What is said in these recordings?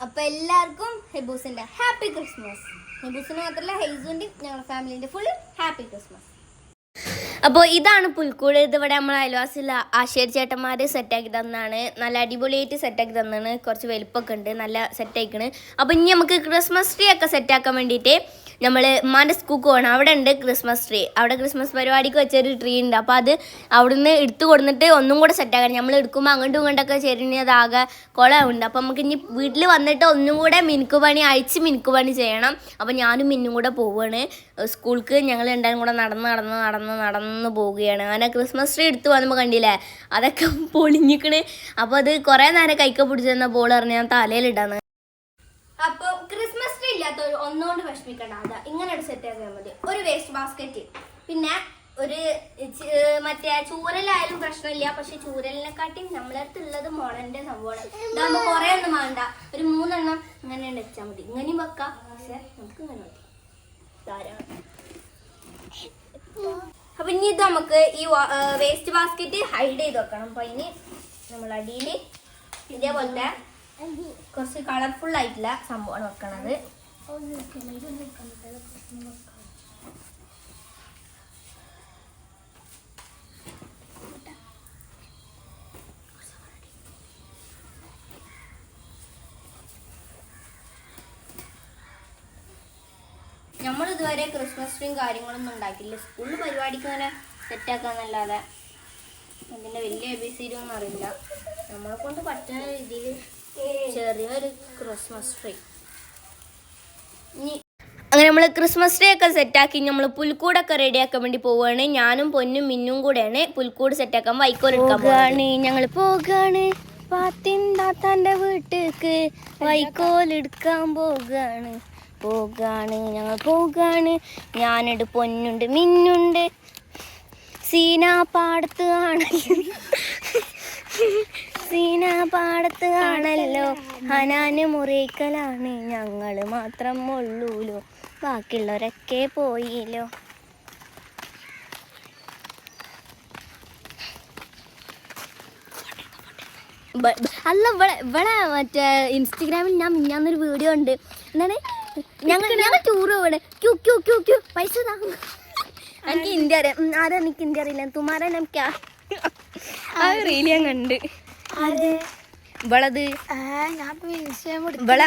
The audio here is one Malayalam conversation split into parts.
അപ്പോൾ എല്ലാവർക്കും ഹെബൂസിന്റെ ഹാപ്പി ക്രിസ്മസ്. ഹെബൂസിന് മാത്രമല്ല ഹെയ്സുവിന്റെ ഞങ്ങളുടെ ഫാമിലിന്റെ ഫുൾ ഹാപ്പി ക്രിസ്മസ്. അപ്പോൾ ഇതാണ് പുൽക്കൂട്. ഇതിവിടെ നമ്മൾ അയൽവാസിയുള്ള ആശേരി ചേട്ടന്മാർ സെറ്റാക്കി തന്നാണ്. നല്ല അടിപൊളിയായിട്ട് സെറ്റാക്കി തന്നാണ്. കുറച്ച് വലുപ്പമൊക്കെ ഉണ്ട്, നല്ല സെറ്റായിക്കണ്. അപ്പോൾ ഇനി നമുക്ക് ക്രിസ്മസ് ട്രീ ഒക്കെ സെറ്റാക്കാൻ വേണ്ടിയിട്ട് നമ്മൾ ഉമ്മാൻ്റെ സ്കൂൾക്ക് പോകണം. അവിടെ ഉണ്ട് ക്രിസ്മസ് ട്രീ. അവിടെ ക്രിസ്മസ് പരിപാടിക്ക് വെച്ചൊരു ട്രീ ഉണ്ട്. അപ്പോൾ അത് അവിടുന്ന് എടുത്ത് കൊടുത്തിട്ട് ഒന്നും കൂടെ സെറ്റാക്കണം. നമ്മൾ എടുക്കുമ്പോൾ അങ്ങോട്ടും ഇങ്ങോട്ടൊക്കെ ചെരിഞ്ഞതാകെ കുളമുണ്ട്. അപ്പോൾ നമുക്ക് ഇനി വീട്ടിൽ വന്നിട്ട് ഒന്നും കൂടെ അഴിച്ച് മിനുക്ക് പണി ചെയ്യണം. അപ്പോൾ ഞാനും മിന്നും കൂടെ പോവുകയാണ് സ്കൂൾക്ക്. ഞങ്ങൾ രണ്ടാലും കൂടെ നടന്ന് പോവുകയാണ്. അങ്ങനെ ക്രിസ്മസ് ട്രീ എടുത്ത് വന്നപ്പോൾ കണ്ടില്ലേ, അതൊക്കെ പൊളിഞ്ഞിക്കണ്. അപ്പോൾ അത് കുറേ നേരം കൈക്ക പിടിച്ചിരുന്ന ബോൾ പറഞ്ഞ് ഞാൻ തലയിലിടാന്ന്. അപ്പോൾ ക്രിസ്മസ് ട്രീ ഇല്ലാത്തവർ ഒന്നുകൊണ്ട് വിഷമിക്കണ്ട. അതാ ഇങ്ങനെ ഒരു സെറ്റ് ആക്കിയാൽ മതി. ഒരു വേസ്റ്റ് ബാസ്ക്കറ്റ്, പിന്നെ ഒരു മറ്റേ ചൂരലായാലും പ്രശ്നമില്ല. പക്ഷെ ചൂരലിനെക്കാട്ടിയും നമ്മളടുത്തുള്ളത് മുളന്റെ സംഭവമാണ്. ഇതാകുമ്പോൾ കുറേ ഒന്നും വേണ്ട, ഒരു 3 എണ്ണം ഇങ്ങനെ വെച്ചാൽ മതി. ഇങ്ങനെയും വെക്കാം, പക്ഷെ നമുക്ക് ഇങ്ങനെ മതി, ധാരാളം. അപ്പൊ ഇനി ഇത് നമുക്ക് ഈ വേസ്റ്റ് ബാസ്ക്കറ്റ് ഹൈഡ് ചെയ്ത് വെക്കണം. അപ്പൊ ഇനി നമ്മൾ അടിയിൽ ഇതേപോലത്തെ കുറച്ച് കളർഫുൾ ആയിട്ടുള്ള സംഭവമാണ് വെക്കണത്. നമ്മൾ ഇതുവരെ ക്രിസ്മസ് ട്രീയും കാര്യങ്ങളൊന്നും ഉണ്ടാക്കില്ല. സ്കൂളിൽ പരിപാടിക്ക് ഇങ്ങനെ സെറ്റാക്കാന്നല്ലാതെ അതിൻ്റെ വലിയ ABCD ഒന്നും അറിയില്ല. നമ്മളെ കൊണ്ട് പറ്റുന്ന രീതിയിൽ ചെറിയൊരു ക്രിസ്മസ് ട്രീ. അങ്ങനെ നമ്മൾ ക്രിസ്മസ് ട്രീ ഒക്കെ സെറ്റാക്കി നമ്മൾ പുൽക്കൂടൊക്കെ റെഡിയാക്കാൻ വേണ്ടി പോവുകയാണ്. ഞാനും പൊന്നും മിന്നും കൂടെയാണ് പുൽക്കൂട് സെറ്റാക്കാൻ വൈക്കോലെടുക്കാൻ പോവുകയാണ്. ഞങ്ങൾ പോവുകയാണ് പാത്തിൻ്റെ വീട്ടിലേക്ക് വൈക്കോലെടുക്കാൻ പോവുകയാണ്. ഞങ്ങൾ പോവുകയാണ്. ഞാനുണ്ട്, പൊന്നുണ്ട്, മിന്നുണ്ട്. സീന പാടത്ത് ആണല്ലോ ഹനാന് മുറിക്കലാണ്. ഞങ്ങൾ മാത്രം ഉള്ളൂലോ, ബാക്കിയുള്ളവരൊക്കെ പോയില്ലോ. അല്ല ഇവിടെ മറ്റേ ഇൻസ്റ്റഗ്രാമിൽ ഞാൻ മിന്നാന്നൊരു വീഡിയോ ഉണ്ട്. എന്താണ്, ഞങ്ങൾ ടൂർ പോകണേ, ക്യൂ പൈസ എനിക്ക് ഇന്ത്യ അറിയാം. ആരാ എനിക്ക് ഇന്ത്യ അറിയില്ല, തുമാരാ നമുക്കാ ആ റീൽ ഞാൻ കണ്ട്. ഇവളത് ഇവളെ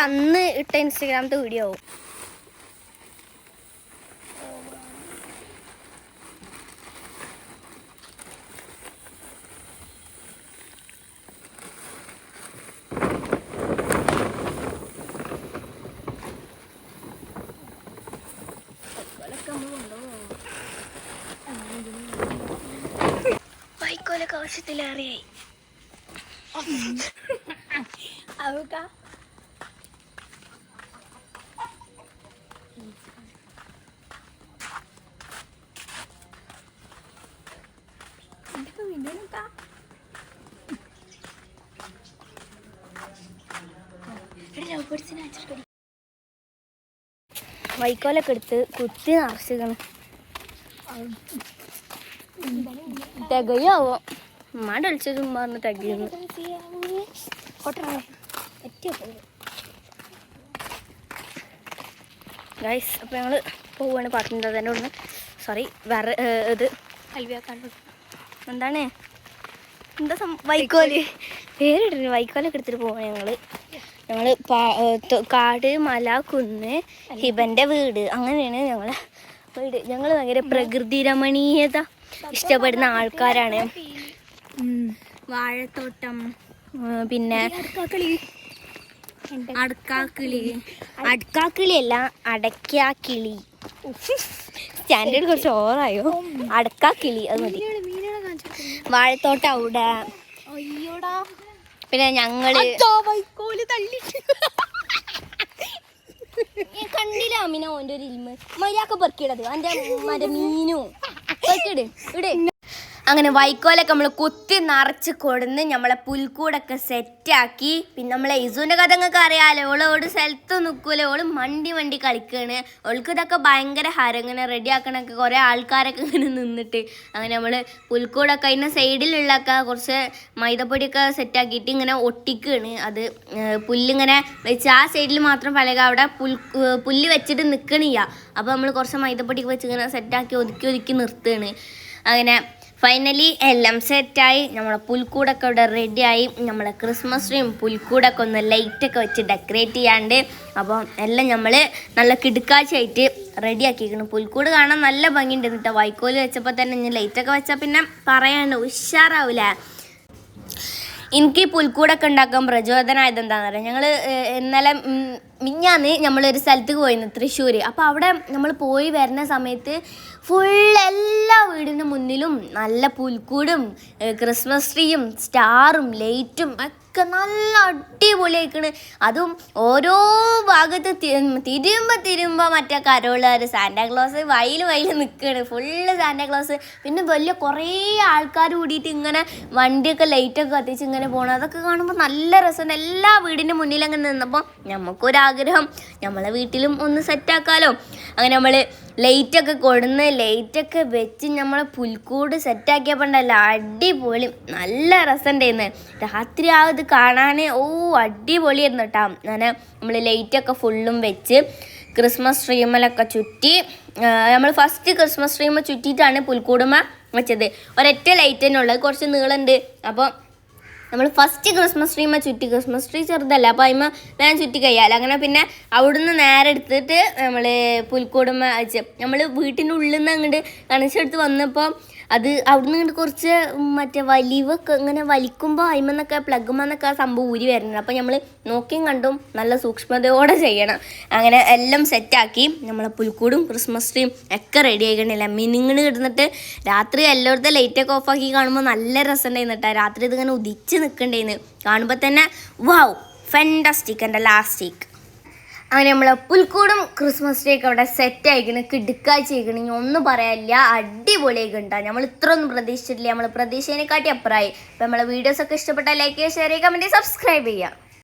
അന്ന് ഇട്ട ഇൻസ്റ്റഗ്രാമത്തെ വീഡിയോ ആവും. വൈക്കോലൊക്കെ ആവശ്യത്തിലേറെയായി. വൈക്കോലൊക്കെ എടുത്ത് കുത്തി നിറച്ചിക്കണം. തികയാവോ ഉമ്മാൻ്റെ ഒളിച്ചതും പറഞ്ഞ് തികയുന്നു. ഗൈസ്, അപ്പോൾ ഞങ്ങൾ പോവുകയാണ് പാട്ടിൻ്റെ തന്നെ ഒന്ന്. സോറി, വേറെ ഇത് എന്താണ് എന്താ വൈക്കോല് പേരിട്ടിട്ട് വൈക്കോലൊക്കെ എടുത്തിട്ട് പോവാണ്. ഞങ്ങൾ കാട്, മല, കുന്ന്, ഹിബൻ്റെ വീട്, അങ്ങനെയാണ് ഞങ്ങളെ വീട്. ഞങ്ങൾ ഭയങ്കര പ്രകൃതി രമണീയത ഇഷ്ടപ്പെടുന്ന ആൾക്കാരാണ്. വാഴത്തോട്ടം, പിന്നെ അടക്കാക്കിളിയല്ല അടക്കാക്കിളി. സ്റ്റാൻഡേർഡ് കുറച്ച് ഓവറായോ. അടക്കാക്കിളി അത് മതി. വാഴത്തോട്ടം അവിടെ. പിന്നെ ഞങ്ങള് കണ്ടില്ല അമിന ഓൻ്റെ ഒരു ഇൽമ മര്യാദ പെറുക്കിയിടത് എൻ്റെ മര മീനും പെറുക്കിട് ഇവിടെ. അങ്ങനെ വൈക്കോലൊക്കെ നമ്മൾ കുത്തി നിറച്ച് കൊടുന്ന് നമ്മളെ പുൽക്കൂടൊക്കെ സെറ്റാക്കി. പിന്നെ നമ്മളെ ഇസുവിൻ്റെ കഥ നിങ്ങൾക്ക് അറിയാമല്ലോ, ഓളോട് സ്ഥലത്ത് നിൽക്കൂല, ഓള് മണ്ടി കളിക്കുകയാണ്. ഓൾക്ക് ഇതൊക്കെ ഭയങ്കര ഹരം, ഇങ്ങനെ റെഡി ആക്കണൊക്കെ കുറേ ആൾക്കാരൊക്കെ ഇങ്ങനെ നിന്നിട്ട്. അങ്ങനെ നമ്മൾ പുൽക്കൂടൊക്കെ അതിൻ്റെ സൈഡിലുള്ളൊക്കെ കുറച്ച് മൈദപ്പൊടിയൊക്കെ സെറ്റാക്കിയിട്ട് ഇങ്ങനെ ഒട്ടിക്കുകയാണ്. അത് പുല്ലിങ്ങനെ വെച്ച് ആ സൈഡിൽ മാത്രം പലക, അവിടെ പുല്ല് വെച്ചിട്ട് നിൽക്കണില്ല. അപ്പോൾ നമ്മൾ കുറച്ച് മൈദപ്പൊടിയൊക്കെ വെച്ച് ഇങ്ങനെ സെറ്റാക്കി ഒതുക്കി നിർത്തുകയാണ്. അങ്ങനെ ഫൈനലി എല്ലാം സെറ്റായി, നമ്മളെ പുൽക്കൂടൊക്കെ ഇവിടെ റെഡിയായി. നമ്മളെ ക്രിസ്മസ് ട്രീയും പുൽക്കൂടൊക്കെ ഒന്ന് ലൈറ്റൊക്കെ വെച്ച് ഡെക്കറേറ്റ് ചെയ്യാണ്ട്. അപ്പം എല്ലാം നമ്മൾ നല്ല കിടുക്കാച്ചായിട്ട് റെഡിയാക്കിയിരിക്കണം. പുൽക്കൂട് കാണാൻ നല്ല ഭംഗിയുണ്ട് കേട്ടോ. വൈക്കോല് വെച്ചപ്പോൾ തന്നെ ഇനി ലൈറ്റൊക്കെ വെച്ചാൽ പിന്നെ പറയാണ്ട് ഉഷാറാവില്ല. എനിക്ക് പുൽക്കൂടൊക്കെ ഉണ്ടാക്കാൻ പ്രചോദനമായത് എന്താണെന്ന് പറയാം, ഞങ്ങൾ ഇന്നലെ മിഞ്ഞാന്ന് നമ്മളൊരു സ്ഥലത്തേക്ക് പോയിരുന്നു, തൃശ്ശൂർ. അപ്പോൾ അവിടെ നമ്മൾ പോയി വരുന്ന സമയത്ത് എല്ലാ വീടിൻ്റെ മുന്നിലും നല്ല പുൽക്കൂടും ക്രിസ്മസ് ട്രീയും സ്റ്റാറും ലൈറ്റും ഒക്കെ നല്ല അടിപൊളിയായിക്കണ്. അതും ഓരോ ഭാഗത്ത് തിരുമ്പോൾ മറ്റേ കരോളുകാർ സാന്റാക്ലോസ് വയൽ നിൽക്കുകയാണ്, ഫുള്ള് സാന്റാക്ലോസ്. പിന്നെ വലിയ കുറേ ആൾക്കാർ കൂടിയിട്ട് ഇങ്ങനെ വണ്ടിയൊക്കെ ലൈറ്റൊക്കെ കത്തിച്ച് ഇങ്ങനെ പോകണം. അതൊക്കെ കാണുമ്പോൾ നല്ല രസമുണ്ട്. എല്ലാ വീടിൻ്റെ മുന്നിൽ അങ്ങനെ നിന്നപ്പോൾ നമുക്കൊരാഗ്രഹം, നമ്മളെ വീട്ടിലും ഒന്ന് സെറ്റാക്കാമല്ലോ. അങ്ങനെ നമ്മൾ ലൈറ്റൊക്കെ കൊടുന്ന് ലൈറ്റൊക്കെ വെച്ച് നമ്മളെ പുൽക്കൂട് സെറ്റാക്കിയപ്പോൾ ഉണ്ടല്ലോ അടിപൊളി, നല്ല രസമുണ്ടായിരുന്നു. രാത്രി ആ ഇത് കാണാൻ അടിപൊളിയായിരുന്നു കേട്ടോ. അങ്ങനെ നമ്മൾ ലൈറ്റൊക്കെ ഫുള്ളും വെച്ച് ക്രിസ്മസ് ട്രീമലൊക്കെ ചുറ്റി. നമ്മൾ ഫസ്റ്റ് ക്രിസ്മസ് ട്രീമ ചുറ്റിയിട്ടാണ് പുൽക്കൂടുമ വെച്ചത്. ഒരൊറ്റ ലൈറ്റ് തന്നെ ഉള്ളത്, കുറച്ച് നീളമുണ്ട്. അപ്പോൾ നമ്മൾ ഫസ്റ്റ് ക്രിസ്മസ് ട്രീമ ചുറ്റി, ക്രിസ്മസ് ട്രീ ചെറുതല്ല, അപ്പോൾ അതിമ വേഗം ചുറ്റി കഴിയാലോ. അങ്ങനെ പിന്നെ അവിടുന്ന് നേരെ എടുത്തിട്ട് നമ്മൾ പുൽക്കൂടുമ വെച്ച് നമ്മൾ വീട്ടിൻ്റെ ഉള്ളിൽ നിന്ന് അങ്ങോട്ട് കണച്ചെടുത്ത് വന്നപ്പോൾ അത് അവിടുന്ന് ഇങ്ങോട്ട് കുറച്ച് മറ്റേ വലിവൊക്കെ ഇങ്ങനെ വലിക്കുമ്പോൾ അതിമെന്നൊക്കെ പ്ലഗുമെന്നൊക്കെ ആ സംഭവം ഊരി വരുന്നുണ്ട്. അപ്പോൾ നമ്മൾ നോക്കിയും കണ്ടും നല്ല സൂക്ഷ്മതയോടെ ചെയ്യണം. അങ്ങനെ എല്ലാം സെറ്റാക്കി നമ്മളെ പുൽക്കൂടും ക്രിസ്മസ് ട്രീയും ഒക്കെ റെഡി ആയിക്കണില്ല. മിനിങ്ങിന് കിടന്നിട്ട് രാത്രി എല്ലായിടത്തും ലൈറ്റൊക്കെ ഓഫാക്കി കാണുമ്പോൾ നല്ല രസമുണ്ടായിരുന്നു കേട്ടോ. രാത്രി ഇതിങ്ങനെ ഉദിച്ച് നിൽക്കണ്ടായിരുന്നു, കാണുമ്പോൾ തന്നെ വാവ് ഫാന്റാസ്റ്റിക് എൻ്റെ ലാസ്റ്റിക്. അങ്ങനെ നമ്മളെ പുൽക്കൂടും ക്രിസ്മസ് ട്രീ ഒക്കെ അവിടെ സെറ്റ് ആയിക്കണം, കിടുക്കാഴ്ചയായിക്കണം, ഇനി ഒന്നും പറയാനില്ല, അടിപൊളിയായിക്കണം കേട്ടോ. നമ്മൾ ഇത്ര ഒന്നും പ്രതീക്ഷിച്ചിട്ടില്ല, നമ്മൾ പ്രതീക്ഷേനെക്കാട്ടി അപ്പുറമായി. അപ്പോൾ നമ്മളെ വീഡിയോസൊക്കെ ഇഷ്ടപ്പെട്ടാൽ ലൈക്ക് ചെയ്യുക, ഷെയർ ചെയ്യുക, കമൻറ്റ് ചെയ്യുക, സബ്സ്ക്രൈബ് ചെയ്യുക.